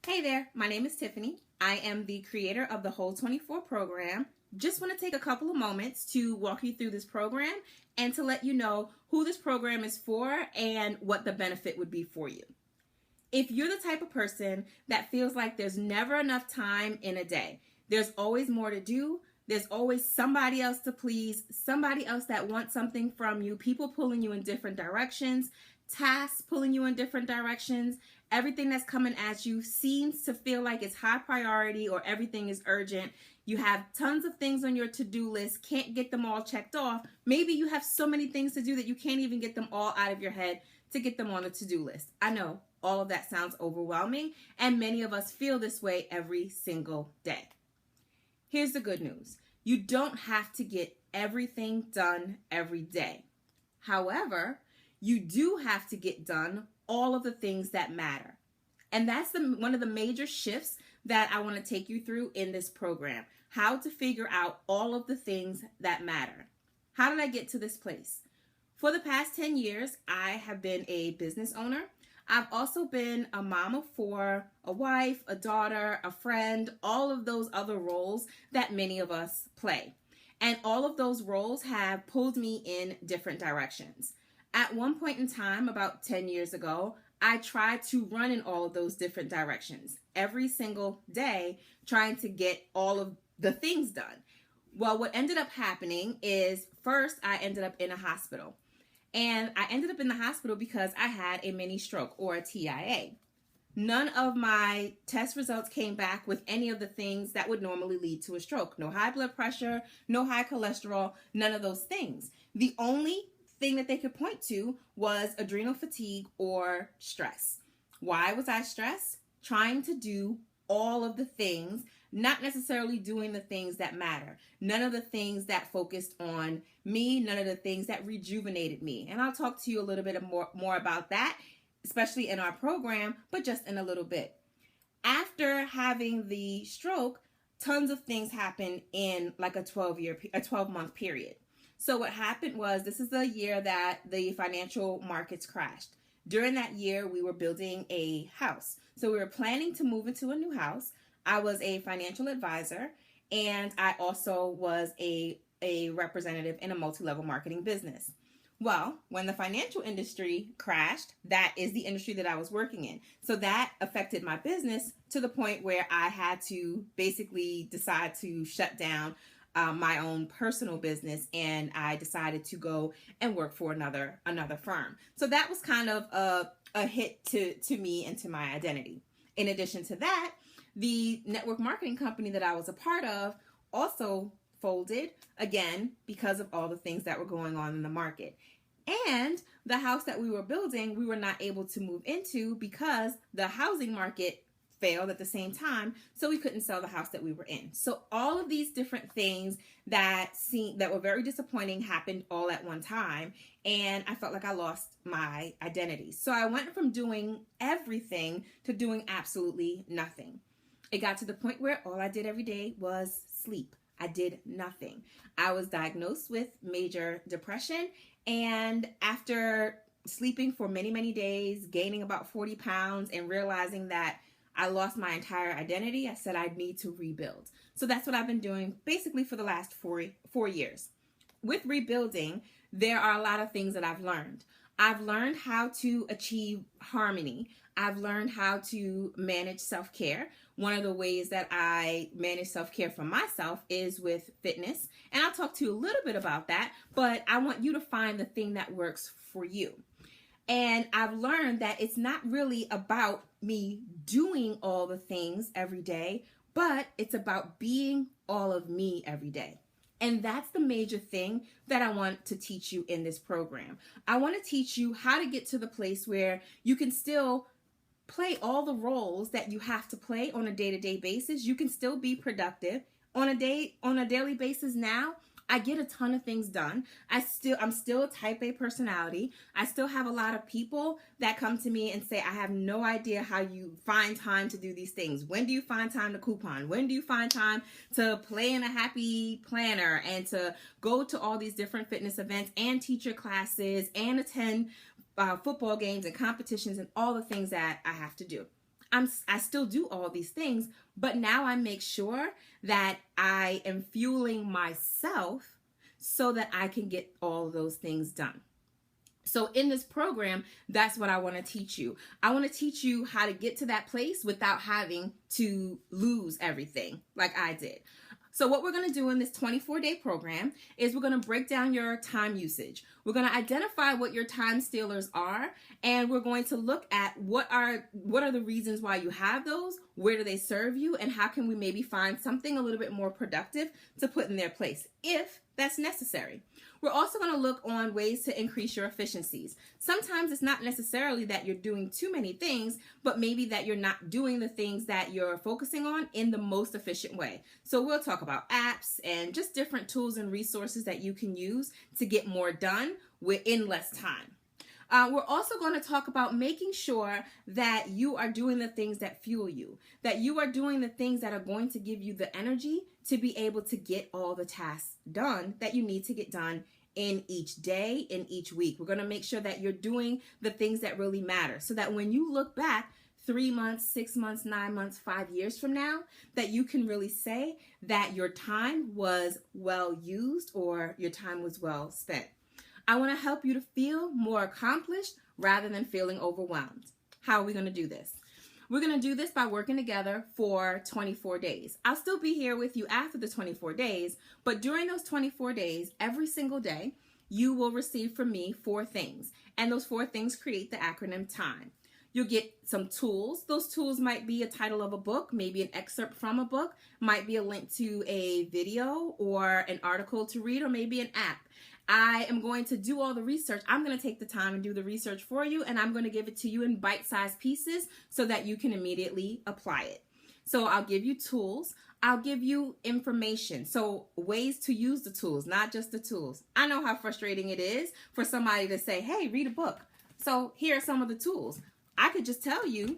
Hey there, my name is Tiffany. I am the creator of the Whole24 program. Just want to take a couple of moments to walk you through this program and to let you know who this program is for and what the benefit would be for you. If you're the type of person that feels like there's never enough time in a day, there's always more to do, there's always somebody else to please, somebody else that wants something from you, people pulling you in different directions, tasks pulling you in different directions, everything that's coming at you seems to feel like it's high priority or everything is urgent. You have tons of things on your to-do list, can't get them all checked off. Maybe you have so many things to do that you can't even get them all out of your head to get them on a to-do list. I know all of that sounds overwhelming, and many of us feel this way every single day. Here's the good news. You don't have to get everything done every day. However, you do have to get done all of the things that matter. And that's one of the major shifts that I want to take you through in this program. How to figure out all of the things that matter. How did I get to this place? For the past 10 years, I have been a business owner. I've also been a mom of four, a wife, a daughter, a friend, all of those other roles that many of us play. And all of those roles have pulled me in different directions. At one point in time, about 10 years ago, I tried to run in all of those different directions every single day, trying to get all of the things done. Well, what ended up happening is first I ended up in a hospital. And I ended up in the hospital because I had a mini stroke, or a TIA. None of my test results came back with any of the things that would normally lead to a stroke. No high blood pressure, no high cholesterol, none of those things. The only thing that they could point to was adrenal fatigue or stress. Why was I stressed? Trying to do all of the things, not necessarily doing the things that matter. None of the things that focused on me, none of the things that rejuvenated me. And I'll talk to you a little bit more about that, especially in our program, but just in a little bit. After having the stroke, tons of things happened in like a 12-month period. So what happened was, this is the year that the financial markets crashed. During that year, we were building a house. So we were planning to move into a new house. I was a financial advisor, and I also was a representative in a multi-level marketing business. Well, when the financial industry crashed, that is the industry that I was working in. So that affected my business to the point where I had to basically decide to shut down my own personal business, and I decided to go and work for another firm. So that was kind of a hit to me and to my identity. In addition to that, the network marketing company that I was a part of also folded, again, because of all the things that were going on in the market. And the house that we were building, we were not able to move into because the housing market failed at the same time, so we couldn't sell the house that we were in. So all of these different things that were very disappointing happened all at one time, and I felt like I lost my identity. So I went from doing everything to doing absolutely nothing. It got to the point where all I did every day was sleep. I did nothing. I was diagnosed with major depression, and after sleeping for many, many days, gaining about 40 pounds, and realizing that I lost my entire identity, I said I need to rebuild. So that's what I've been doing basically for the last four years. With rebuilding, there are a lot of things that I've learned. I've learned how to achieve harmony. I've learned how to manage self-care. One of the ways that I manage self-care for myself is with fitness. And I'll talk to you a little bit about that, but I want you to find the thing that works for you. And I've learned that it's not really about me doing all the things every day, but it's about being all of me every day. And that's the major thing that I want to teach you in this program. I want to teach you how to get to the place where you can still play all the roles that you have to play on a day-to-day basis. You can still be productive on a daily basis now. I get a ton of things done. I'm still a type A personality. I still have a lot of people that come to me and say, I have no idea how you find time to do these things. When do you find time to coupon? When do you find time to play in a happy planner and to go to all these different fitness events and teacher classes and attend football games and competitions and all the things that I have to do? I still do all these things, but now I make sure that I am fueling myself so that I can get all of those things done. So in this program, that's what I want to teach you. I want to teach you how to get to that place without having to lose everything like I did. So what we're going to do in this 24-day program is we're going to break down your time usage. We're going to identify what your time stealers are, and we're going to look at what are the reasons why you have those, where do they serve you, and how can we maybe find something a little bit more productive to put in their place if that's necessary. We're also going to look on ways to increase your efficiencies. Sometimes it's not necessarily that you're doing too many things, but maybe that you're not doing the things that you're focusing on in the most efficient way. So we'll talk about apps and just different tools and resources that you can use to get more done within less time. We're also going to talk about making sure that you are doing the things that fuel you, that you are doing the things that are going to give you the energy to be able to get all the tasks done that you need to get done in each day, in each week. We're going to make sure that you're doing the things that really matter so that when you look back 3 months, 6 months, 9 months, 5 years from now, that you can really say that your time was well used or your time was well spent. I want to help you to feel more accomplished rather than feeling overwhelmed. How are we going to do this? We're going to do this by working together for 24 days. I'll still be here with you after the 24 days, but during those 24 days, every single day, you will receive from me 4 things. And those 4 things create the acronym TIME. You'll get some tools. Those tools might be a title of a book, maybe an excerpt from a book, might be a link to a video or an article to read, or maybe an app. I am going to do all the research. I'm going to take the time and do the research for you, and I'm going to give it to you in bite-sized pieces so that you can immediately apply it. So I'll give you tools. I'll give you information. So ways to use the tools, not just the tools. I know how frustrating it is for somebody to say, hey, read a book. So here are some of the tools. I could just tell you,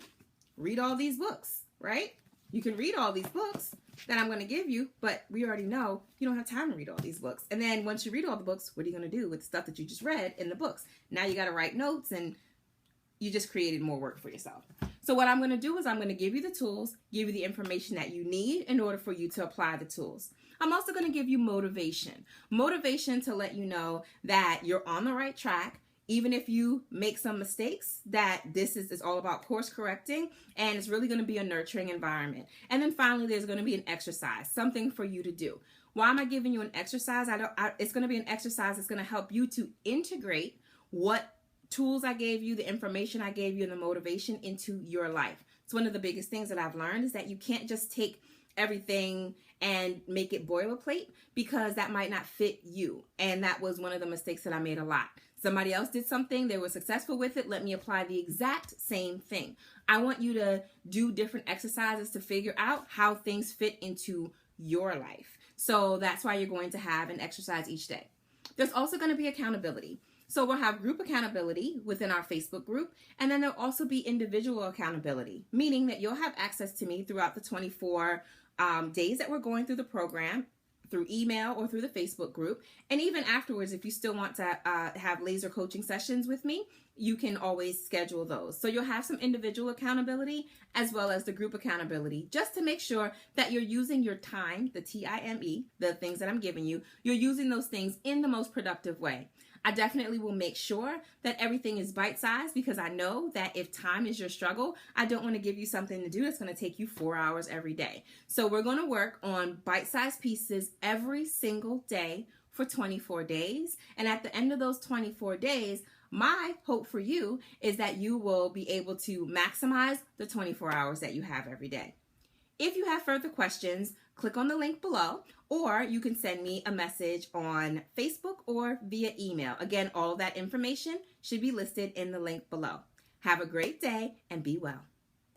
read all these books, right? You can read all these books that I'm going to give you, but we already know you don't have time to read all these books. And then once you read all the books, what are you going to do with the stuff that you just read in the books? Now you got to write notes, and you just created more work for yourself. So what I'm going to do is I'm going to give you the tools, give you the information that you need in order for you to apply the tools. I'm also going to give you motivation. Motivation to let you know that you're on the right track. Even if you make some mistakes, that this is all about course correcting, and it's really going to be a nurturing environment. And then finally, there's going to be an exercise, something for you to do. Why am I giving you an exercise? It's going to be an exercise that's going to help you to integrate what tools I gave you, the information I gave you, and the motivation into your life. It's one of the biggest things that I've learned is that you can't just take everything and make it boilerplate, because that might not fit you. And that was one of the mistakes that I made a lot. Somebody else did something, they were successful with it, let me apply the exact same thing. I want you to do different exercises to figure out how things fit into your life. So that's why you're going to have an exercise each day. There's also going to be accountability. So we'll have group accountability within our Facebook group, and then there'll also be individual accountability, meaning that you'll have access to me throughout the 24 days that we're going through the program, through email or through the Facebook group. And even afterwards, if you still want to have laser coaching sessions with me, you can always schedule those. So you'll have some individual accountability as well as the group accountability, just to make sure that you're using your time, the TIME, the things that I'm giving you, you're using those things in the most productive way. I definitely will make sure that everything is bite-sized, because I know that if time is your struggle, I don't want to give you something to do that's going to take you 4 hours every day. So we're going to work on bite-sized pieces every single day for 24 days. And at the end of those 24 days, my hope for you is that you will be able to maximize the 24 hours that you have every day. If you have further questions, click on the link below, or you can send me a message on Facebook or via email. Again, all of that information should be listed in the link below. Have a great day and be well.